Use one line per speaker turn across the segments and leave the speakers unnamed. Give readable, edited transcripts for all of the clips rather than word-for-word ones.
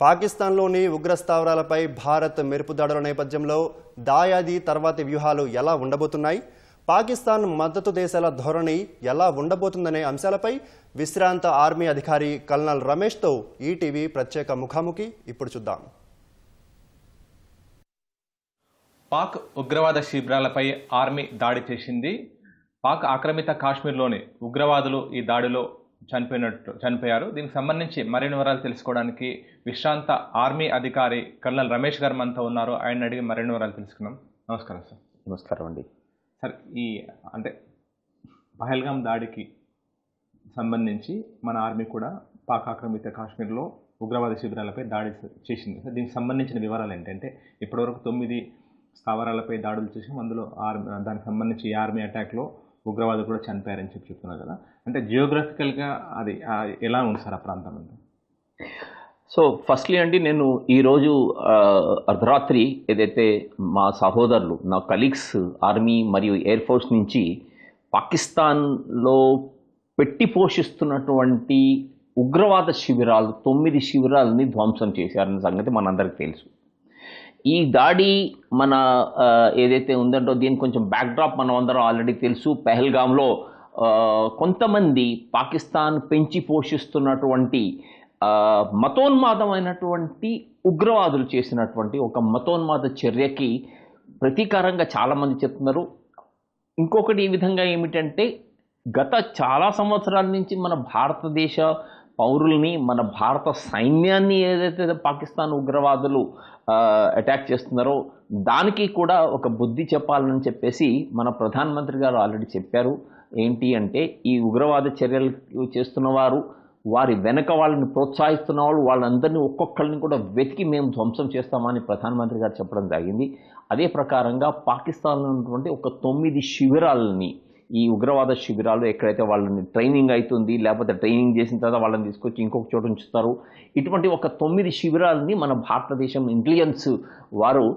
పాకిస్తాన్లోని ఉగ్రస్థావరాలపై భారత్ మెరుపు దాడుల నేపథ్యంలో దాయాది తర్వాతి వ్యూహాలు ఎలా ఉండబోతున్నాయి, పాకిస్తాన్ మద్దతు దేశాల ధోరణి ఎలా ఉండబోతుందనే అంశాలపై విశ్రాంత ఆర్మీ అధికారి కల్నల్ రమేష్తో ఈటీవీ ప్రత్యేక ముఖాముఖి ఇప్పుడు చూద్దాం.
పాక్ ఉగ్రవాద శిబిరాలపై ఆర్మీ దాడి చేసింది. పాక్ ఆక్రమిత కాశ్మీర్లోని ఉగ్రవాదులు ఈ దాడిలో చనిపోయారు. దీనికి సంబంధించి మరిన్ని వివరాలు తెలుసుకోవడానికి విశ్రాంత ఆర్మీ అధికారి కల్నల్ రమేష్ గారు మనతో ఉన్నారు. ఆయన అడిగి మరిన్ని వివరాలు తెలుసుకున్నాం. నమస్కారం సార్.
నమస్కారం అండి.
సార్, పహల్గామ్ దాడికి సంబంధించి మన ఆర్మీ కూడా పాక్ ఆక్రమిత కాశ్మీర్లో ఉగ్రవాద శిబిరాలపై దాడి చేసింది. సార్, దీనికి సంబంధించిన వివరాలు ఏంటంటే ఇప్పటివరకు 9 స్థావరాలపై దాడులు చేసాం. అందులో దానికి సంబంధించి ఆర్మీ అటాక్లో ఉగ్రవాదులు కూడా చనిపోయారని చెప్తున్నారు కదా. అంటే జియోగ్రఫికల్గా అది ఎలా ఉంది సార్ ఆ ప్రాంతం అంటే?
సో ఫస్ట్లీ అండి, నేను ఈరోజు అర్ధరాత్రి ఏదైతే మా సహోదరులు, నా కలీగ్స్ ఆర్మీ మరియు ఎయిర్ ఫోర్స్ నుంచి పాకిస్తాన్లో పెట్టి పోషిస్తున్నటువంటి ఉగ్రవాద శిబిరాలు 9 శిబిరాలని ధ్వంసం చేశారన్న సంగతి మనందరికీ తెలుసు. ఈ దాడి మన ఏదైతే ఉందంటో దీనికి కొంచెం బ్యాక్డ్రాప్ మనం అందరం ఆల్రెడీ తెలుసు. పెహల్గాంలో కొంతమంది పాకిస్తాన్ పెంచి పోషిస్తున్నటువంటి మతోన్మాదమైనటువంటి ఉగ్రవాదులు చేసినటువంటి ఒక మతోన్మాద చర్యకి ప్రతీకారంగా చాలామంది చెప్తున్నారు. ఇంకొకటి ఈ విధంగా ఏమిటంటే, గత చాలా సంవత్సరాల నుంచి మన భారతదేశ పౌరుల్ని, మన భారత సైన్యాన్ని ఏదైతే పాకిస్తాన్ ఉగ్రవాదులు అటాక్ చేస్తున్నారో దానికి కూడా ఒక బుద్ధి చెప్పాలని చెప్పేసి మన ప్రధానమంత్రి గారు ఆల్రెడీ చెప్పారు. ఏంటి అంటే, ఈ ఉగ్రవాద చర్యలు చేస్తున్న వారు, వారి వెనక వాళ్ళని ప్రోత్సహిస్తున్న వాళ్ళు, వాళ్ళందరినీ ఒక్కొక్కరిని కూడా వెతికి మేము ధ్వంసం చేస్తామని ప్రధానమంత్రి గారు చెప్పడం జరిగింది. అదే ప్రకారంగా పాకిస్తాన్లో ఉన్నటువంటి ఒక 9 శిబిరాలని, ఈ ఉగ్రవాద శిబిరాలు ఎక్కడైతే వాళ్ళని ట్రైనింగ్ అవుతుంది, లేకపోతే ట్రైనింగ్ చేసిన తర్వాత వాళ్ళని తీసుకొచ్చి ఇంకొక చోట ఉంచుతారు, ఇటువంటి ఒక 9 శిబిరాలని మన భారతదేశం ఇంటెలిజెన్స్ వారు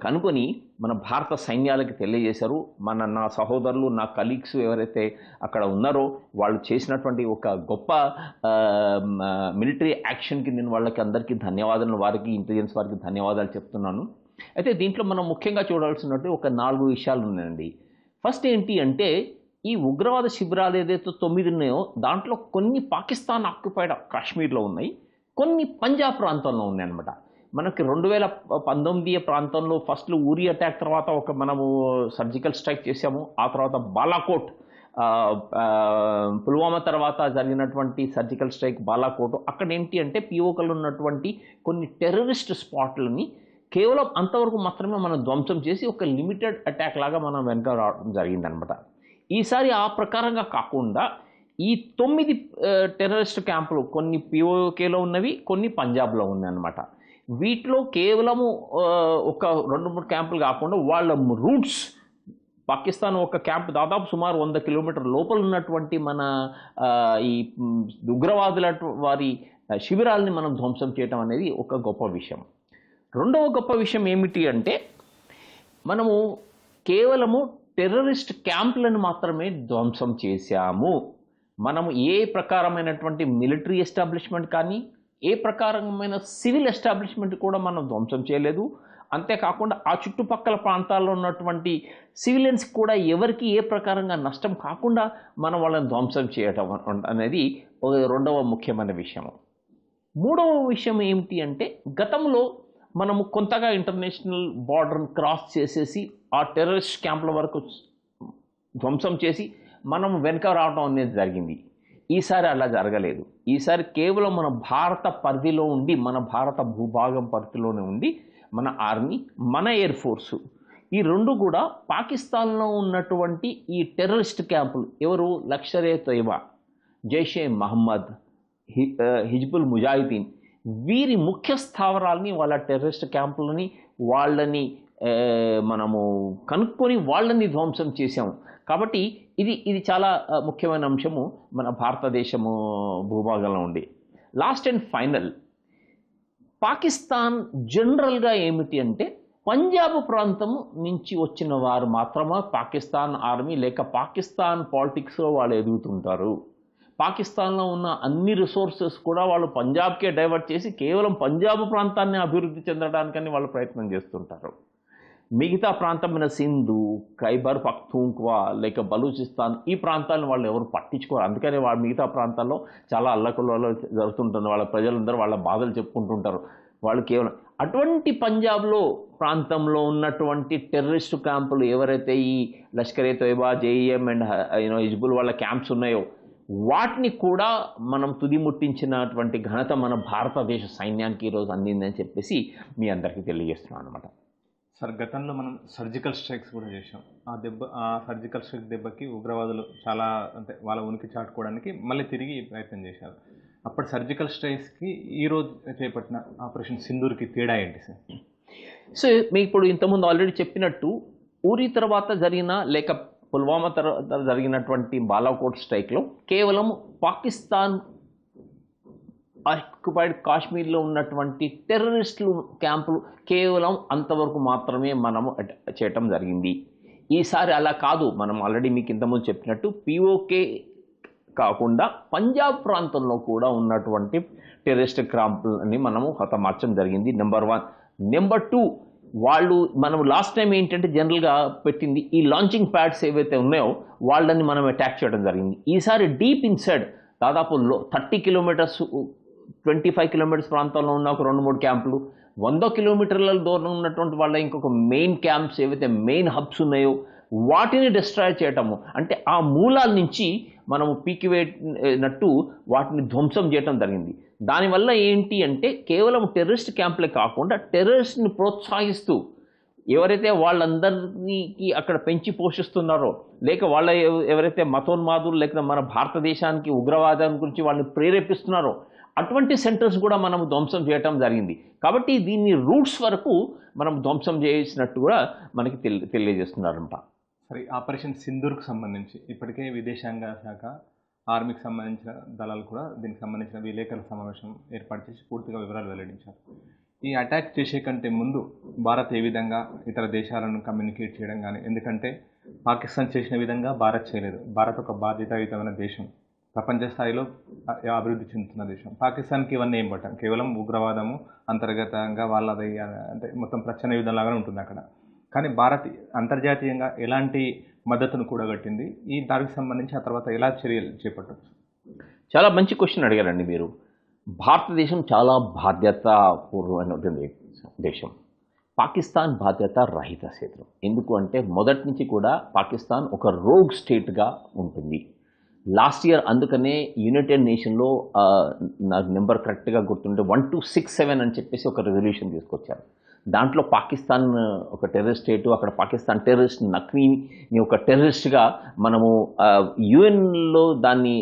కనుకొని మన భారత సైన్యాలకి తెలియజేశారు. నా సహోదరులు, నా కలీగ్స్ ఎవరైతే అక్కడ ఉన్నారో వాళ్ళు చేసినటువంటి ఒక గొప్ప మిలిటరీ యాక్షన్కి నేను వాళ్ళకి అందరికీ ధన్యవాదాలు, వారికి ఇంటెలిజెన్స్ వారికి ధన్యవాదాలు చెప్తున్నాను. అయితే దీంట్లో మనం ముఖ్యంగా చూడాల్సినట్టు ఒక 4 విషయాలు ఉన్నాయండి. ఫస్ట్ ఏంటి అంటే, ఈ ఉగ్రవాద శిబిరాలు ఏదైతే 9 ఉన్నాయో దాంట్లో కొన్ని పాకిస్తాన్ ఆక్యుపైడ్ కాశ్మీర్లో ఉన్నాయి, కొన్ని పంజాబ్ ప్రాంతంలో ఉన్నాయి అనమాట. మనకి 2019 ప్రాంతంలో ఫస్ట్ ఊరి అటాక్ తర్వాత మనము సర్జికల్ స్ట్రైక్ చేసాము. ఆ తర్వాత బాలాకోట్, పుల్వామా తర్వాత జరిగినటువంటి సర్జికల్ స్ట్రైక్ బాలాకోట్. అక్కడ ఏంటి అంటే పిఓకలు ఉన్నటువంటి కొన్ని టెర్రరిస్ట్ స్పాట్లని కేవలం అంతవరకు మాత్రమే మనం ధ్వంసం చేసి ఒక లిమిటెడ్ అటాక్ లాగా మనం వెనక రావడం జరిగిందనమాట. ఈసారి ఆ ప్రకారంగా కాకుండా ఈ 9 టెర్రరిస్ట్ క్యాంపులు, కొన్ని పిఓకేలో ఉన్నవి, కొన్ని పంజాబ్లో ఉన్నాయన్నమాట. వీటిలో కేవలము ఒక 2-3 క్యాంపులు కాకుండా వాళ్ళ రూట్స్, పాకిస్తాన్ ఒక క్యాంప్ దాదాపు సుమారు 100 కిలోమీటర్ల లోపల ఉన్నటువంటి మన ఈ ఉగ్రవాదుల వారి శిబిరాలని మనం ధ్వంసం చేయడం అనేది ఒక గొప్ప విషయం. రెండవ గొప్ప విషయం ఏమిటి అంటే, మనము కేవలము టెర్రరిస్ట్ క్యాంపులను మాత్రమే ధ్వంసం చేశాము. మనము ఏ ప్రకారమైనటువంటి మిలిటరీ ఎస్టాబ్లిష్మెంట్ కానీ, ఏ ప్రకారమైన సివిల్ ఎస్టాబ్లిష్మెంట్ కూడా మనం ధ్వంసం చేయలేదు. అంతేకాకుండా ఆ చుట్టుపక్కల ప్రాంతాల్లో ఉన్నటువంటి సివిలియన్స్ కూడా ఎవరికి ఏ ప్రకారంగా నష్టం కాకుండా మనం వాళ్ళని ధ్వంసం చేయటం అనేది రెండవ ముఖ్యమైన విషయం. మూడవ విషయం ఏమిటి అంటే, గతంలో మనము కొంతగా ఇంటర్నేషనల్ బార్డర్ని క్రాస్ చేసేసి ఆ టెర్రరిస్ట్ క్యాంపుల వరకు ధ్వంసం చేసి మనం వెనక రావడం అనేది జరిగింది. ఈసారి అలా జరగలేదు. ఈసారి కేవలం మన భారత పరిధిలో ఉండి, మన భారత భూభాగం పరిధిలోనే ఉండి మన ఆర్మీ, మన ఎయిర్ ఫోర్సు, ఈ రెండు కూడా పాకిస్తాన్లో ఉన్నటువంటి ఈ టెర్రరిస్ట్ క్యాంపులు, ఎవరు లష్కర్ ఏ తోయిబా, జైషే మహమ్మద్, హిజ్బుల్ ముజాహిదీన్, వీరి ముఖ్య స్థావరాలని, వాళ్ళ టెర్రరిస్ట్ క్యాంపులని, వాళ్ళని మనము కనుక్కొని వాళ్ళని ధ్వంసం చేశాము. కాబట్టి ఇది చాలా ముఖ్యమైన అంశము మన భారతదేశము భూభాగంలో ఉండి. లాస్ట్ అండ్ ఫైనల్, పాకిస్తాన్ జనరల్గా ఏమిటి అంటే, పంజాబ్ ప్రాంతం నుంచి వచ్చిన వారు మాత్రమే పాకిస్తాన్ ఆర్మీ లేక పాకిస్తాన్ పాలిటిక్స్లో వాళ్ళు ఎదుగుతుంటారు. పాకిస్తాన్లో ఉన్న అన్ని రిసోర్సెస్ కూడా వాళ్ళు పంజాబ్కే డైవర్ట్ చేసి కేవలం పంజాబ్ ప్రాంతాన్ని అభివృద్ధి చెందడానికని వాళ్ళు ప్రయత్నం చేస్తుంటారు. మిగతా ప్రాంతమైన సింధు, ఖైబర్ పఖ్తూన్ఖ్వా లేక బలూచిస్తాన్ ఈ ప్రాంతాలను వాళ్ళు ఎవరు పట్టించుకోరు. అందుకని వాళ్ళ మిగతా ప్రాంతాల్లో చాలా అల్లకల్లో జరుగుతుంటుంది. వాళ్ళ ప్రజలందరూ వాళ్ళ బాధలు చెప్పుకుంటుంటారు. వాళ్ళు కేవలం అటువంటి పంజాబ్లో ప్రాంతంలో ఉన్నటువంటి టెర్రరిస్టు క్యాంపులు ఎవరైతే ఈ లష్కర్ ఏ తోయిబా, జేఈఎం అండ్ హిజ్బుల్ వాళ్ళ క్యాంప్స్ ఉన్నాయో వాటిని కూడా మనం తుదిముట్టించినటువంటి ఘనత మన భారతదేశ సైన్యానికి ఈరోజు అందిందని చెప్పేసి మీ అందరికీ తెలియజేస్తున్నాను అనమాట.
సార్, గతంలో మనం సర్జికల్ స్ట్రైక్స్ కూడా చేసాం. ఆ సర్జికల్ స్ట్రైక్ దెబ్బకి ఉగ్రవాదులు చాలా అంటే వాళ్ళ ఉనికి చాటుకోవడానికి మళ్ళీ తిరిగి ప్రయత్నం చేశారు. అప్పటి సర్జికల్ స్ట్రైక్స్కి ఈరోజు చేపట్టిన ఆపరేషన్ సింధూర్కి తేడా ఏంటి సార్?
సో మీకు ఇప్పుడు ఇంతకుముందు ఆల్రెడీ చెప్పినట్టు ఊరి తర్వాత జరిగిన లేక పుల్వామా తర్వాత జరిగినటువంటి బాలాకోట్ స్ట్రైక్లో కేవలం పాకిస్తాన్ ఆక్యుపైడ్ కాశ్మీర్లో ఉన్నటువంటి టెర్రరిస్టులు క్యాంపులు కేవలం అంతవరకు మాత్రమే మనము చేయటం జరిగింది. ఈసారి అలా కాదు. మనం ఆల్రెడీ మీకు ఇంతకుముందు చెప్పినట్టు పిఓకే కాకుండా పంజాబ్ ప్రాంతంలో కూడా ఉన్నటువంటి టెర్రరిస్ట్ క్యాంపులని మనము హతమార్చడం జరిగింది. నెంబర్ 1. నెంబర్ 2, వాళ్ళు మనం లాస్ట్ టైం ఏంటంటే జనరల్గా పెట్టింది ఈ లాంచింగ్ ప్యాడ్స్ ఏవైతే ఉన్నాయో వాళ్ళని మనం అటాక్ చేయడం జరిగింది. ఈసారి డీప్ ఇన్సైడ్ దాదాపు 30 కిలోమీటర్స్ 25 కిలోమీటర్స్ ప్రాంతంలో ఉన్న ఒక 2-3 క్యాంపులు, 100 కిలోమీటర్ల దూరం ఉన్నటువంటి వాళ్ళ ఇంకొక మెయిన్ క్యాంప్స్ ఏవైతే మెయిన్ హబ్స్ ఉన్నాయో వాటిని డిస్ట్రాయ్ చేయటము, అంటే ఆ మూలాల నుంచి మనము పీకివేనట్టు వాటిని ధ్వంసం చేయటం జరిగింది. దానివల్ల ఏంటి అంటే కేవలం టెర్రరిస్ట్ క్యాంపులే కాకుండా టెర్రరిస్ట్ని ప్రోత్సహిస్తూ ఎవరైతే వాళ్ళందరికీ అక్కడ పెంచి పోషిస్తున్నారో లేక వాళ్ళ ఎవరైతే మతోన్మాదులు లేక మన భారతదేశానికి ఉగ్రవాదం గురించి వాళ్ళని ప్రేరేపిస్తున్నారో అటువంటి సెంటర్స్ కూడా మనం ధ్వంసం చేయటం జరిగింది. కాబట్టి దీన్ని రూట్స్ వరకు మనం ధ్వంసం చేసినట్టు కూడా మనకి తెలియజేస్తున్నారంట.
సరే, ఆపరేషన్ సింధూర్కు సంబంధించి ఇప్పటికే విదేశాంగ శాఖ, ఆర్మీకి సంబంధించిన దళాలు కూడా దీనికి సంబంధించిన విలేకరుల సమావేశం ఏర్పాటు చేసి పూర్తిగా వివరాలు వెల్లడించారు. ఈ అటాక్ చేసే కంటే ముందు భారత్ ఏ విధంగా ఇతర దేశాలను కమ్యూనికేట్ చేయడం కానీ, ఎందుకంటే పాకిస్తాన్ చేసిన విధంగా భారత్ చేయలేదు. భారత్ ఒక బాధ్యతాయుతమైన దేశం, ప్రపంచ స్థాయిలో అభివృద్ధి చెందుతున్న దేశం. పాకిస్తాన్కి ఇవన్నీ ఏం పట్టాం, కేవలం ఉగ్రవాదము అంతర్గతంగా వాళ్ళది అంటే మొత్తం ప్రచ్ఛన్న యుద్ధంలాగానే ఉంటుంది అక్కడ. కానీ భారత్ అంతర్జాతీయంగా ఎలాంటి మద్దతును కూడగట్టింది, ఈ దానికి సంబంధించి ఆ తర్వాత ఎలా చర్యలు చేపట్టవచ్చు?
చాలా మంచి క్వశ్చన్ అడిగారండి మీరు. భారతదేశం చాలా బాధ్యతాపూర్వమైన దేశం. పాకిస్తాన్ బాధ్యత రహిత క్షేత్రం. ఎందుకు అంటే మొదటి నుంచి కూడా పాకిస్తాన్ ఒక రోగ్ స్టేట్గా ఉంటుంది. లాస్ట్ ఇయర్ అందుకనే యునైటెడ్ నేషన్లో నాకు నెంబర్ కరెక్ట్గా గుర్తుంటే 1267 అని చెప్పేసి ఒక రెజల్యూషన్ తీసుకొచ్చారు. దాంట్లో పాకిస్తాన్ ఒక టెర్రరిస్ట్ స్టేటు, అక్కడ పాకిస్తాన్ టెర్రరిస్ట్ నక్వీని ఒక టెర్రరిస్ట్గా మనము యుఎన్లో దాన్ని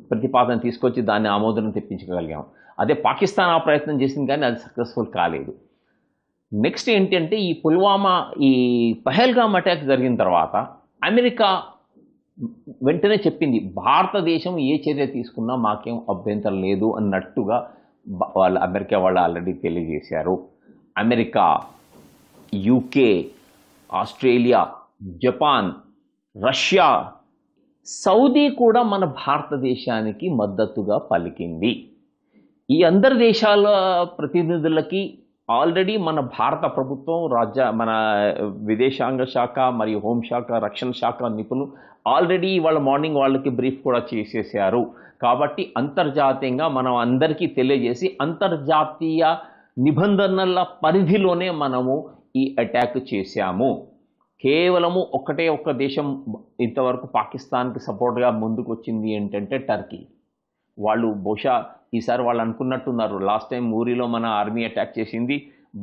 ప్రతిపాదన తీసుకొచ్చి దాన్ని ఆమోదం తెప్పించగలిగాము. అదే పాకిస్తాన్ ఆ ప్రయత్నం చేసింది కానీ అది సక్సెస్ఫుల్ కాలేదు. నెక్స్ట్ ఏంటంటే ఈ పుల్వామా ఈ పహల్గామ్ అటాక్ జరిగిన తర్వాత అమెరికా వెంటనే చెప్పింది భారతదేశం ఏ చర్య తీసుకున్నా మాకేం అభ్యంతరం లేదు అన్నట్టుగా అమెరికా వాళ్ళు ఆల్రెడీ తెలియజేశారు. America, UK, Australia, Japan, Russia, Saudi కూడా మన భారతదేశానికి మద్దతుగా పలికింది. ఈ అందరి దేశాల ప్రతినిధులకి ఆల్రెడీ మన భారత ప్రభుత్వం, మన విదేశాంగ శాఖ మరియు హోంశాఖ, రక్షణ శాఖ నిపుణులు ఆల్రెడీ వాళ్ళ మార్నింగ్ వాళ్ళకి బ్రీఫ్ కూడా చేసేసారు. కాబట్టి అంతర్జాతీయంగా మనం అందరికీ తెలియజేసి అంతర్జాతీయ నిబంధనల పరిధిలోనే మనము ఈ అటాక్ చేశాము. కేవలము ఒక్క దేశం ఇంతవరకు పాకిస్తాన్కి సపోర్ట్గా ముందుకు వచ్చింది ఏంటంటే టర్కీ. వాళ్ళు బహుశా ఈసారి వాళ్ళు అనుకున్నట్టున్నారు, లాస్ట్ టైం ఊరిలో మన ఆర్మీ అటాక్ చేసింది,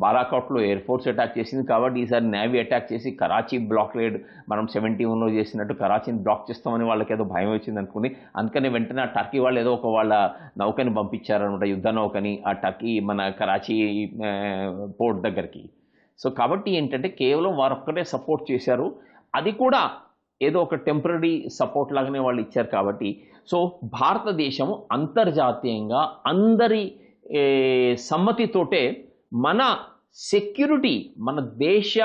బాలాకోట్లో ఎయిర్ ఫోర్స్ అటాక్ చేసింది, కాబట్టి ఈసారి నేవీ అటాక్ చేసి కరాచీ బ్లాక్లేడ్ మనం 71లో చేసినట్టు కరాచీని బ్లాక్ చేస్తామని వాళ్ళకి ఏదో భయం వచ్చింది అనుకుని, అందుకని వెంటనే ఆ టర్కీ వాళ్ళు ఏదో ఒక వాళ్ళ నౌకని పంపించారనమాట, యుద్ధ నౌకని ఆ టర్కీ మన కరాచీ పోర్ట్ దగ్గరికి. సో కాబట్టి ఏంటంటే కేవలం వారు ఒక్కటే సపోర్ట్ చేశారు, అది కూడా ఏదో ఒక టెంపరీ సపోర్ట్ లాగానే వాళ్ళు ఇచ్చారు. కాబట్టి సో భారతదేశము అంతర్జాతీయంగా అందరి సమ్మతితోటే మన సెక్యూరిటీ, మన దేశ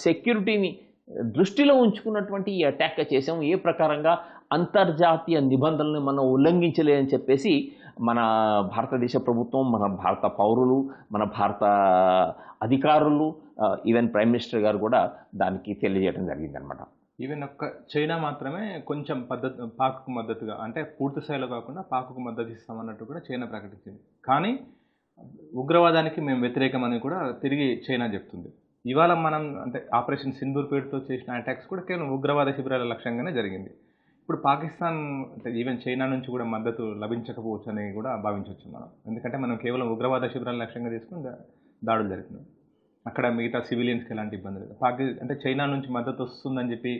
సెక్యూరిటీని దృష్టిలో ఉంచుకున్నటువంటి ఈ అటాక్ చేసాము. ఏ ప్రకారంగా అంతర్జాతీయ నిబంధనలను మనం ఉల్లంఘించలేదని చెప్పేసి మన భారతదేశ ప్రభుత్వం, మన భారత పౌరులు, మన భారత అధికారులు, ఈవెన్ ప్రైమ్ మినిస్టర్ గారు కూడా దానికి తెలియజేయడం జరిగిందనమాట.
ఈవెన్ ఒక్క చైనా మాత్రమే కొంచెం పాక్కు మద్దతుగా, అంటే పూర్తి స్థాయిలో కాకుండా పాక్కు మద్దతు ఇస్తామన్నట్టు కూడా చైనా ప్రకటించింది. కానీ ఉగ్రవాదానికి మేము వ్యతిరేకమని కూడా తిరిగి చైనా చెప్తుంది. ఇవాళ మనం అంటే ఆపరేషన్ సింధూర్ పేరుతో చేసిన అటాక్స్ కూడా కేవలం ఉగ్రవాద శిబిరాల లక్ష్యంగానే జరిగింది. ఇప్పుడు పాకిస్తాన్ అంటే ఈవెన్ చైనా నుంచి కూడా మద్దతు లభించకపోవచ్చు అని కూడా భావించవచ్చు మనం. ఎందుకంటే మనం కేవలం ఉగ్రవాద శిబిరాల లక్ష్యంగా తీసుకుని దాడులు జరుగుతున్నాయి. అక్కడ మిగతా సివిలియన్స్కి ఎలాంటి ఇబ్బంది లేదు. అంటే చైనా నుంచి మద్దతు వస్తుందని చెప్పి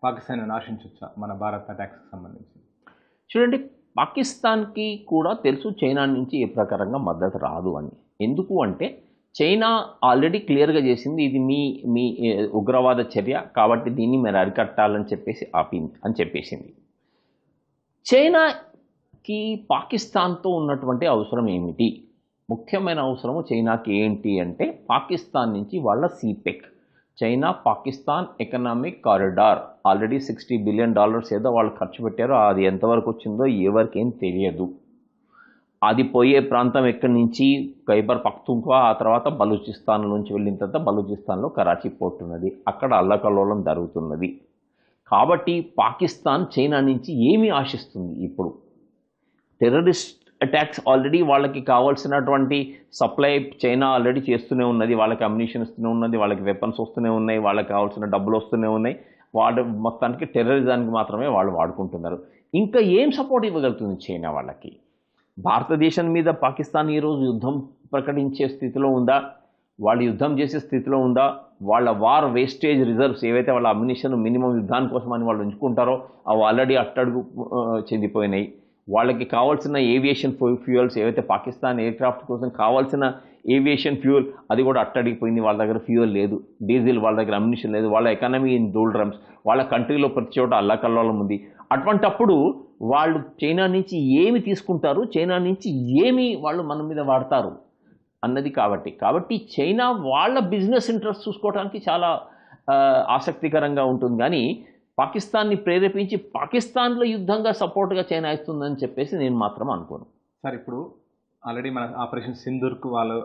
పాకిస్తాన్ ఆశించవచ్చా మన భారత్ అటాక్స్కి సంబంధించి?
చూడండి, పాకిస్తాన్కి కూడా తెలుసు చైనా నుంచి ఏ ప్రకారంగా మద్దతు రాదు అని. ఎందుకు అంటే చైనా ఆల్రెడీ క్లియర్గా చేసింది, ఇది మీ ఉగ్రవాద చర్య కాబట్టి దీన్ని మీరు అరికట్టాలని చెప్పేసి ఆపింది అని చెప్పేసింది. చైనాకి పాకిస్తాన్తో ఉన్నటువంటి అవసరం ఏమిటి? ముఖ్యమైన అవసరము చైనాకి ఏంటి అంటే పాకిస్తాన్ నుంచి వాళ్ళ CPEC, China Pakistan economic corridor, already $60 billion ఏదో వాళ్ళు ఖర్చు పెట్టారో అది ఎంతవరకు వచ్చిందో ఎవరికేం తెలియదు. అది పోయే ప్రాంతం ఎక్కడి నుంచి ఖైబర్ పఖ్తూన్ఖ్వా, ఆ తర్వాత బలూచిస్తాన్ నుంచి వెళ్ళిన తర్వాత బలూచిస్తాన్లో కరాచీ పోర్ట్ ఉన్నది, అక్కడ అల్లకల్లోలం జరుగుతున్నది. కాబట్టి పాకిస్తాన్ చైనా నుంచి ఏమి ఆశిస్తుంది? ఇప్పుడు టెర్రరిస్ట్ అటాక్స్ ఆల్రెడీ వాళ్ళకి కావాల్సినటువంటి సప్లై చైనా ఆల్రెడీ చేస్తూనే ఉన్నది, వాళ్ళకి అమ్యునిషన్ ఇస్తూనే ఉన్నది, వాళ్ళకి వెపన్స్ వస్తూనే ఉన్నాయి, వాళ్ళకి కావాల్సిన డబ్బులు వస్తూనే ఉన్నాయి. వాళ్ళు మొత్తానికి టెర్రరిజానికి మాత్రమే వాళ్ళు వాడుకుంటున్నారు. ఇంకా ఏం సపోర్ట్ ఇవ్వగలుగుతుంది చైనా వాళ్ళకి? భారతదేశం మీద పాకిస్తాన్ ఈరోజు యుద్ధం ప్రకటించే స్థితిలో ఉందా? వాళ్ళు యుద్ధం చేసే స్థితిలో ఉందా? వాళ్ళ వార్ వేస్టేజ్ రిజర్వ్స్ ఏవైతే వాళ్ళ అమ్యునిషన్ మినిమం యుద్ధాని కోసం అని వాళ్ళు ఉంచుకుంటారో అవి ఆల్రెడీ అట్టడుగు చెందిపోయినాయి. వాళ్ళకి కావాల్సిన ఏవియేషన్ ఫ్యూయల్స్ ఏవైతే పాకిస్తాన్ ఎయిర్క్రాఫ్ట్ కోసం కావాల్సిన ఏవియేషన్ ఫ్యూయల్ అది కూడా అట్టడిగిపోయింది. వాళ్ళ దగ్గర ఫ్యూయల్ లేదు, డీజిల్, వాళ్ళ దగ్గర అమ్యునిషన్ లేదు, వాళ్ళ ఎకానమీ ఇన్ డోల్డ్రమ్స్, వాళ్ళ కంట్రీలో ప్రతి చోట అల్లకల్లోలం ఉంది. అటువంటప్పుడు వాళ్ళు చైనా నుంచి ఏమి తీసుకుంటారు, చైనా నుంచి ఏమి వాళ్ళు మన మీద వాడతారు అన్నది. కాబట్టి చైనా వాళ్ళ బిజినెస్ ఇంట్రెస్ట్ చూసుకోవడానికి చాలా ఆసక్తికరంగా ఉంటుంది. కానీ పాకిస్తాన్ని ప్రేరేపించి పాకిస్తాన్లో యుద్ధంగా సపోర్ట్గా చైనా ఇస్తుందని చెప్పేసి నేను మాత్రం అనుకోను.
సార్, ఇప్పుడు ఆల్రెడీ మన ఆపరేషన్ సింధూర్కు వాళ్ళు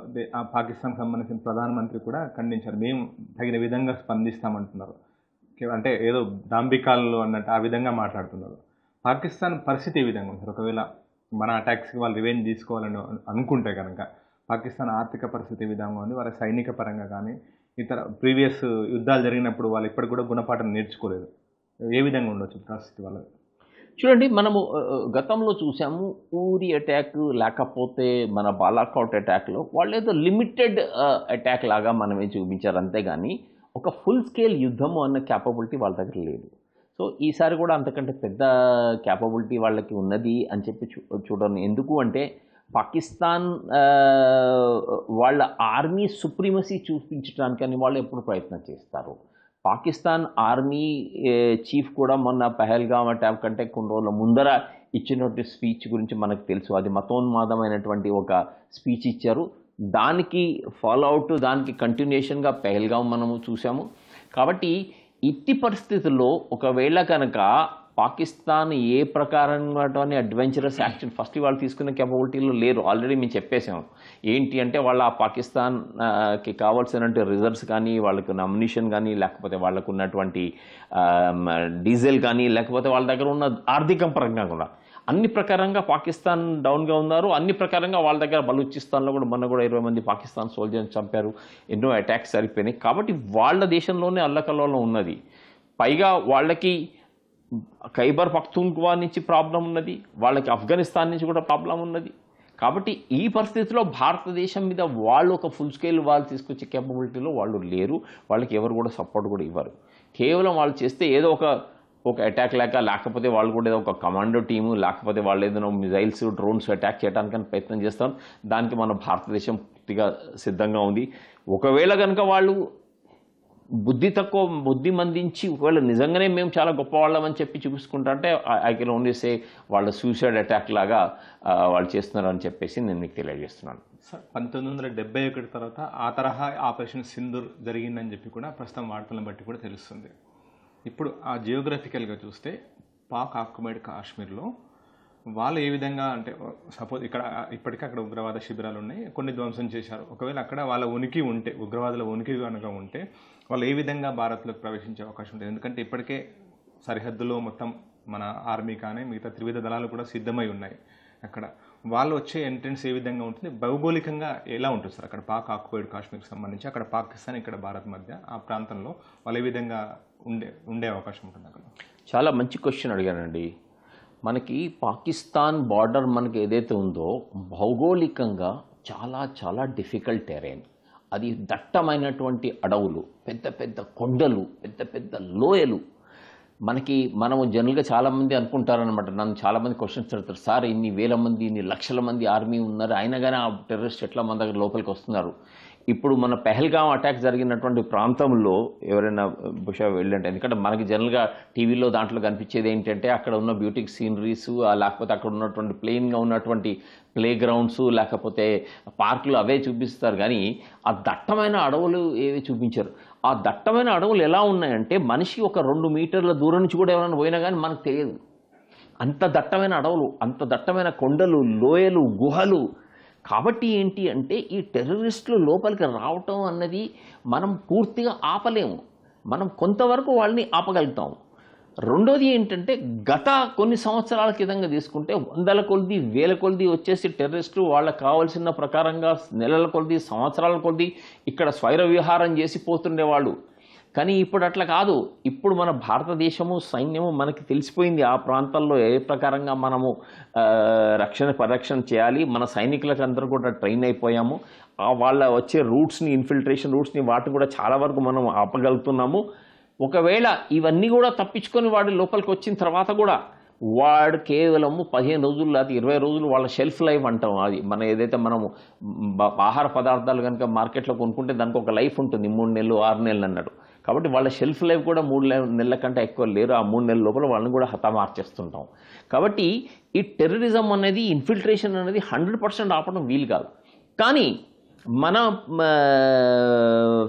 పాకిస్తాన్కి సంబంధించిన ప్రధానమంత్రి కూడా ఖండించారు. మేము తగిన విధంగా స్పందిస్తామంటున్నారు. అంటే ఏదో దాంబికాల్లో అన్నట్టు ఆ విధంగా మాట్లాడుతున్నారు. పాకిస్తాన్ పరిస్థితి ఏ విధంగా ఉంది? ఒకవేళ మన అటాక్స్కి వాళ్ళు రివెంజ్ తీసుకోవాలని అనుకుంటే కనుక పాకిస్తాన్ ఆర్థిక పరిస్థితి ఏ విధంగా ఉంది? వాళ్ళ సైనిక పరంగా కానీ ఇతర ప్రీవియస్ యుద్ధాలు జరిగినప్పుడు వాళ్ళు ఇప్పటికి కూడా గుణపాఠం నేర్చుకోలేదు. ఏ విధంగా ఉండొచ్చు పరిస్థితి వాళ్ళది?
చూడండి, మనము గతంలో చూసాము ఊరి అటాక్, లేకపోతే మన బాలాకోట్ అటాక్లో వాళ్ళు ఏదో లిమిటెడ్ అటాక్ లాగా మనమే చూపించారు, అంతేగాని ఒక ఫుల్ స్కేల్ యుద్ధము అన్న క్యాపబిలిటీ వాళ్ళ దగ్గర లేదు. సో ఈసారి కూడా అంతకంటే పెద్ద క్యాపబిలిటీ వాళ్ళకి ఉన్నది అని చెప్పి చూడను. ఎందుకు అంటే పాకిస్తాన్ వాళ్ళ ఆర్మీ సుప్రీమసీ చూపించడానికని వాళ్ళు ఎప్పుడు ప్రయత్నం చేస్తారు. పాకిస్తాన్ ఆర్మీ చీఫ్ కూడా మొన్న పహల్గామ్ అటాక్ కంటే కొన్ని రోజుల ముందర ఇచ్చినటువంటి స్పీచ్ గురించి మనకు తెలుసు. అది మతోన్మాదమైనటువంటి ఒక స్పీచ్ ఇచ్చారు. దానికి ఫాలోఅవుట్, దానికి కంటిన్యూషన్గా పహల్గామ్ మనము చూసాము. కాబట్టి ఇట్టి పరిస్థితుల్లో ఒకవేళ కనుక పాకిస్తాన్ ఏ ప్రకారంగా అడ్వెంచరస్ యాక్షన్ ఫస్ట్ వాళ్ళు తీసుకునే కేపబిలిటీలో లేరు. ఆల్రెడీ మేము చెప్పేసాము. ఏంటి అంటే వాళ్ళ పాకిస్తాన్కి కావాల్సినటువంటి రిజర్వ్స్ కానీ, వాళ్ళకు అమ్యునిషన్ కానీ, లేకపోతే వాళ్ళకు ఉన్నటువంటి డీజిల్ కానీ, లేకపోతే వాళ్ళ దగ్గర ఉన్న ఆర్థిక పరంగా కూడా అన్ని ప్రకారంగా పాకిస్తాన్ డౌన్గా ఉన్నారు. అన్ని ప్రకారంగా వాళ్ళ దగ్గర బలూచిస్తాన్లో కూడా మొన్న కూడా 20 మంది పాకిస్తాన్ సోల్జర్స్ చంపారు, ఎన్నో అటాక్స్ సరిపోయినాయి. కాబట్టి వాళ్ళ దేశంలోనే అల్లకల్లోలం ఉన్నది. పైగా వాళ్ళకి ఖైబర్ పఖ్తూన్ఖ్వా నుంచి ప్రాబ్లం ఉన్నది, వాళ్ళకి ఆఫ్ఘనిస్తాన్ నుంచి కూడా ప్రాబ్లం ఉన్నది. కాబట్టి ఈ పరిస్థితిలో భారతదేశం మీద వాళ్ళు ఒక ఫుల్ స్కేల్ వాళ్ళు తీసుకొచ్చే కేపబిలిటీలో వాళ్ళు లేరు. వాళ్ళకి ఎవరు కూడా సపోర్ట్ కూడా ఇవ్వరు. కేవలం వాళ్ళు చేస్తే ఏదో ఒక అటాక్ లేకపోతే వాళ్ళు కూడా ఏదో ఒక కమాండో టీము, లేకపోతే వాళ్ళు ఏదైనా మిజైల్స్, డ్రోన్స్ అటాక్ చేయడానికి ప్రయత్నం చేస్తాం. దానికి మన భారతదేశం పూర్తిగా సిద్ధంగా ఉంది. ఒకవేళ కనుక వాళ్ళు బుద్ధి మందించి ఒకవేళ నిజంగానే మేము చాలా గొప్పవాళ్ళమని చెప్పి చూపించుకుంటా అంటే ఐ కెన్ ఓన్లీ సే వాళ్ళ సూసైడ్ అటాక్ లాగా వాళ్ళు చేస్తున్నారని చెప్పేసి నేను మీకు తెలియజేస్తున్నాను.
1971 తర్వాత ఆ తరహా ఆపరేషన్ సింధూర్ జరిగిందని చెప్పి కూడా ప్రస్తుతం వార్తలను బట్టి కూడా తెలుస్తుంది. ఇప్పుడు ఆ జియోగ్రఫికల్గా చూస్తే పాక్ ఆక్యుపైడ్ కాశ్మీర్లో వాళ్ళు ఏ విధంగా అంటే సపోజ్ ఇక్కడ ఇప్పటికీ అక్కడ ఉగ్రవాద శిబిరాలు ఉన్నాయి, కొన్ని ధ్వంసం చేశారు. ఒకవేళ అక్కడ వాళ్ళ ఉనికి ఉంటే, ఉగ్రవాదుల ఉనికి కనుక ఉంటే వాళ్ళు ఏ విధంగా భారత్లోకి ప్రవేశించే అవకాశం ఉంటుంది? ఎందుకంటే ఇప్పటికే సరిహద్దులో మొత్తం మన ఆర్మీ కానీ మిగతా త్రివిధ దళాలు కూడా సిద్ధమై ఉన్నాయి. అక్కడ వాళ్ళు వచ్చే ఎంట్రెన్స్ ఏ విధంగా ఉంటుంది, భౌగోళికంగా ఎలా ఉంటుంది సార్ అక్కడ పాక్ ఆక్యుపైడ్ కాశ్మీర్కి సంబంధించి? అక్కడ పాకిస్తాన్ ఇక్కడ భారత్ మధ్య ఆ ప్రాంతంలో వాళ్ళు ఏ విధంగా ఉండే అవకాశం ఉంటుంది అక్కడ?
చాలా మంచి క్వశ్చన్ అడిగానండి. మనకి పాకిస్తాన్ బార్డర్ మనకి ఏదైతే ఉందో భౌగోళికంగా చాలా చాలా డిఫికల్ట్ టెరైన్. అది దట్టమైనటువంటి అడవులు, పెద్ద పెద్ద కొండలు, పెద్ద పెద్ద లోయలు. మనము జనరల్గా చాలామంది అనుకుంటారనమాట, నన్ను చాలామంది క్వశ్చన్స్ అడుగుతారు, సార్ ఇన్ని వేల మంది ఇన్ని లక్షల మంది ఆర్మీ ఉన్నారు, అయినా కానీ ఆ టెర్రరిస్ట్ ఎట్లా మన దగ్గర లోపలికి వస్తున్నారు? ఇప్పుడు మన పెహల్గాం అటాక్ జరిగినటువంటి ప్రాంతంలో ఎవరైనా బహుశా వెళ్ళండి, ఎందుకంటే మనకి జనరల్గా టీవీలో దాంట్లో కనిపించేది ఏంటంటే అక్కడ ఉన్న బ్యూటిక్ సీనరీస్, లేకపోతే అక్కడ ఉన్నటువంటి ప్లెయిన్గా ఉన్నటువంటి ప్లే గ్రౌండ్స్, లేకపోతే పార్కులు అవే చూపిస్తారు. కానీ ఆ దట్టమైన అడవులు ఏవి చూపించారు. ఆ దట్టమైన అడవులు ఎలా ఉన్నాయంటే మనిషి ఒక 2 మీటర్ల దూరం నుంచి కూడా ఎవరైనా పోయినా కానీ మనకు తెలియదు. అంత దట్టమైన అడవులు, అంత దట్టమైన కొండలు, లోయలు, గుహలు. కాబట్టి ఏంటి అంటే ఈ టెర్రరిస్టులు లోపలికి రావటం అన్నది మనం పూర్తిగా ఆపలేము, మనం కొంతవరకు వాళ్ళని ఆపగలుగుతాం. రెండోది ఏంటంటే గత కొన్ని సంవత్సరాల క్రితంగా తీసుకుంటే వందల కొలది వేల కొలది వచ్చేసి టెర్రరిస్టులు వాళ్ళకి కావాల్సిన ప్రకారంగా నెలల కొలది సంవత్సరాల కొలది ఇక్కడ స్వైర విహారం చేసి పోతుండేవాళ్ళు. కానీ ఇప్పుడు అట్లా కాదు. ఇప్పుడు మన భారతదేశము సైన్యము మనకి తెలిసిపోయింది ఆ ప్రాంతాల్లో ఏ ప్రకారంగా మనము పరిరక్షణ చేయాలి. మన సైనికులకు అందరూ కూడా ట్రైన్ అయిపోయాము. వాళ్ళ వచ్చే రూట్స్ని, ఇన్ఫిల్ట్రేషన్ రూట్స్ని వాటిని కూడా చాలా వరకు మనం ఆపగలుగుతున్నాము. ఒకవేళ ఇవన్నీ కూడా తప్పించుకొని వాడు లోపలికి వచ్చిన తర్వాత కూడా వాడు కేవలము 15 రోజులు లేదా 20 రోజులు వాళ్ళ షెల్ఫ్ లైఫ్ అంటాం. అది మన ఏదైతే మనము ఆహార పదార్థాలు కనుక మార్కెట్లో కొనుక్కుంటే దానికి ఒక లైఫ్ ఉంటుంది, 3 నెలలు 6 నెలలు అన్నాడు. కాబట్టి వాళ్ళ షెల్ఫ్ లైఫ్ కూడా 3 నెలల కంటే ఎక్కువ లేరు. ఆ 3 నెలల లోపల వాళ్ళని కూడా హతమార్చేస్తుంటాం. కాబట్టి ఈ టెర్రరిజం అనేది, ఇన్ఫిల్ట్రేషన్ అనేది 100% ఆపడం వీలు కాదు. కానీ మన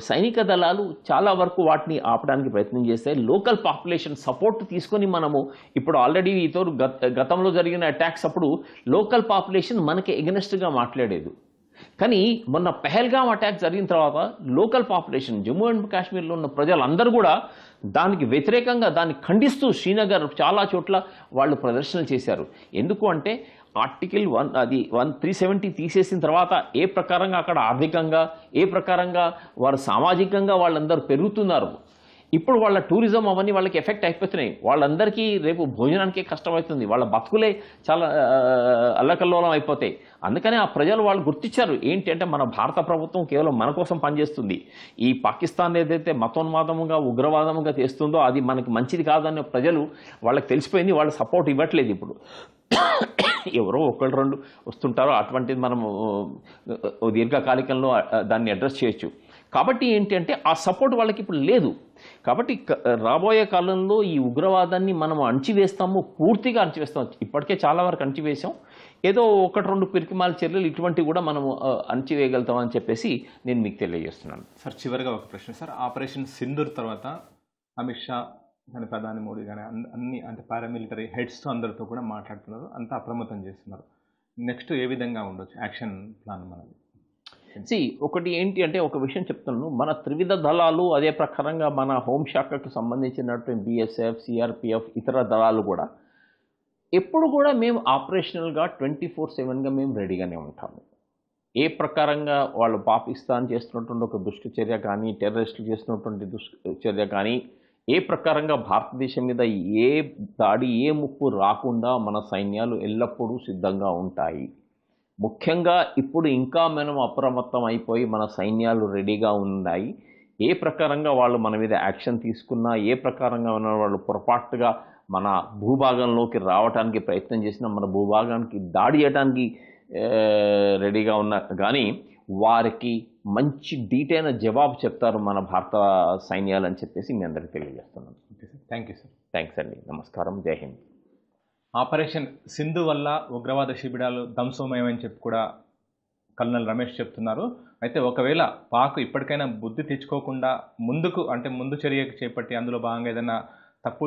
సైనిక దళాలు చాలా వరకు వాటిని ఆపడానికి ప్రయత్నం చేస్తాయి. లోకల్ పాపులేషన్ సపోర్ట్ తీసుకొని మనము ఇప్పుడు ఆల్రెడీ గతంలో జరిగిన అటాక్స్ అప్పుడు లోకల్ పాపులేషన్ మనకి ఎగనెస్ట్గా మాట్లాడేది. కానీ మొన్న పెహల్గాం అటాక్ జరిగిన తర్వాత లోకల్ పాపులేషన్, జమ్మూ అండ్ కాశ్మీర్లో ఉన్న ప్రజలందరూ కూడా దానికి వ్యతిరేకంగా, దాన్ని ఖండిస్తూ శ్రీనగర్ చాలా చోట్ల వాళ్ళు ప్రదర్శనలు చేశారు. ఎందుకు అంటే ఆర్టికల్ 370 తీసేసిన తర్వాత ఏ ప్రకారంగా అక్కడ ఆర్థికంగా, ఏ ప్రకారంగా వారు సామాజికంగా వాళ్ళందరూ పెరుగుతున్నారు. ఇప్పుడు వాళ్ళ టూరిజం అవన్నీ వాళ్ళకి ఎఫెక్ట్ అయిపోతున్నాయి. వాళ్ళందరికీ రేపు భోజనానికే కష్టమవుతుంది, వాళ్ళ బతుకులే చాలా అల్లకల్లోలం అయిపోతాయి. అందుకనే ఆ ప్రజలు వాళ్ళు గుర్తించారు ఏంటి అంటే మన భారత ప్రభుత్వం కేవలం మన కోసం పనిచేస్తుంది. ఈ పాకిస్తాన్ ఏదైతే మతోన్మాదముగా, ఉగ్రవాదముగా చేస్తుందో అది మనకి మంచిది కాదనే ప్రజలు వాళ్ళకి తెలిసిపోయింది. వాళ్ళు సపోర్ట్ ఇవ్వట్లేదు. ఇప్పుడు ఎవరో 1-2 వస్తుంటారో అటువంటిది మనము దీర్ఘకాలికంలో దాన్ని అడ్రస్ చేయొచ్చు. కాబట్టి ఏంటి అంటే ఆ సపోర్ట్ వాళ్ళకి ఇప్పుడు లేదు. కాబట్టి రాబోయే కాలంలో ఈ ఉగ్రవాదాన్ని మనం అణచివేస్తాము, పూర్తిగా అణచివేస్తాం. ఇప్పటికే చాలా వరకు అణచివేసాం. ఏదో 1-2 పిరికిమాల చర్యలు ఇటువంటివి కూడా మనము అణచివేయగలుగుతామని చెప్పేసి నేను మీకు తెలియజేస్తున్నాను.
సార్ చివరిగా ఒక ప్రశ్న సార్, ఆపరేషన్ సింధూర్ తర్వాత అమిత్ షా కానీ ప్రధాని మోడీ కానీ అన్ని అంటే పారామిలిటరీ హెడ్స్తో అందరితో కూడా మాట్లాడుతున్నారు, అంతా అప్రమత్తం చేస్తున్నారు. నెక్స్ట్ ఏ విధంగా ఉండొచ్చు యాక్షన్ ప్లాన్ మనది?
ఒకటి ఏంటి అంటే ఒక విషయం చెప్తున్నాను, మన త్రివిధ దళాలు అదే ప్రకారంగా మన హోంశాఖకు సంబంధించినటువంటి BSF, CRPF ఇతర దళాలు కూడా ఎప్పుడు కూడా మేము ఆపరేషనల్గా 24/7గా మేము రెడీగానే ఉంటాము. ఏ ప్రకారంగా వాళ్ళు పాకిస్తాన్ చేస్తున్నటువంటి ఒక దుష్కచర్య కానీ, టెర్రరిస్టులు చేస్తున్నటువంటి దుష్కచర్య కానీ, ఏ ప్రకారంగా భారతదేశం మీద ఏ దాడి, ఏ ముప్పు రాకుండా మన సైన్యాలు ఎల్లప్పుడూ సిద్ధంగా ఉంటాయి. ముఖ్యంగా ఇప్పుడు ఇంకా మనం అప్రమత్తం అయిపోయి మన సైన్యాలు రెడీగా ఉన్నాయి. ఏ ప్రకారంగా వాళ్ళు మన మీద యాక్షన్ తీసుకున్నా, ఏ ప్రకారంగా వాళ్ళు పొరపాటుగా మన భూభాగంలోకి రావడానికి ప్రయత్నం చేసినా, మన భూభాగానికి దాడి చేయడానికి రెడీగా ఉన్నా కానీ వారికి మంచి డీటెయిల్ జవాబు చెప్తారు మన భారత సైన్యాలు అని చెప్పేసి మీ అందరికీ తెలియజేస్తున్నాను.
Okay sir, thank you sir.
Thanks అండి, నమస్కారం, జై హింద్.
ఆపరేషన్ సింధు వల్ల ఉగ్రవాద శిబిరాలు ధ్వంసమయమని చెప్పి కూడా కల్నల్ రమేష్ చెప్తున్నారు. అయితే ఒకవేళ పాక్ ఇప్పటికైనా బుద్ధి తెచ్చుకోకుండా ముందు చర్య చేపట్టి అందులో భాగంగా ఏదైనా తప్పు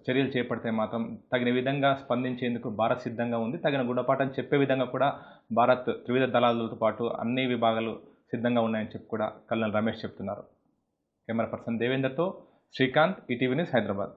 చర్యలు చేపడితే మాత్రం తగిన విధంగా స్పందించేందుకు భారత్ సిద్ధంగా ఉంది. తగిన గుణపాఠం చెప్పే విధంగా కూడా భారత్ త్రివిధ దళాలతో పాటు అన్ని విభాగాలు సిద్ధంగా ఉన్నాయని చెప్పి కూడా కల్నల్ రమేష్ చెప్తున్నారు. కెమెరా పర్సన్ దేవేందర్తో శ్రీకాంత్, ఈటీవీ న్యూస్, హైదరాబాద్.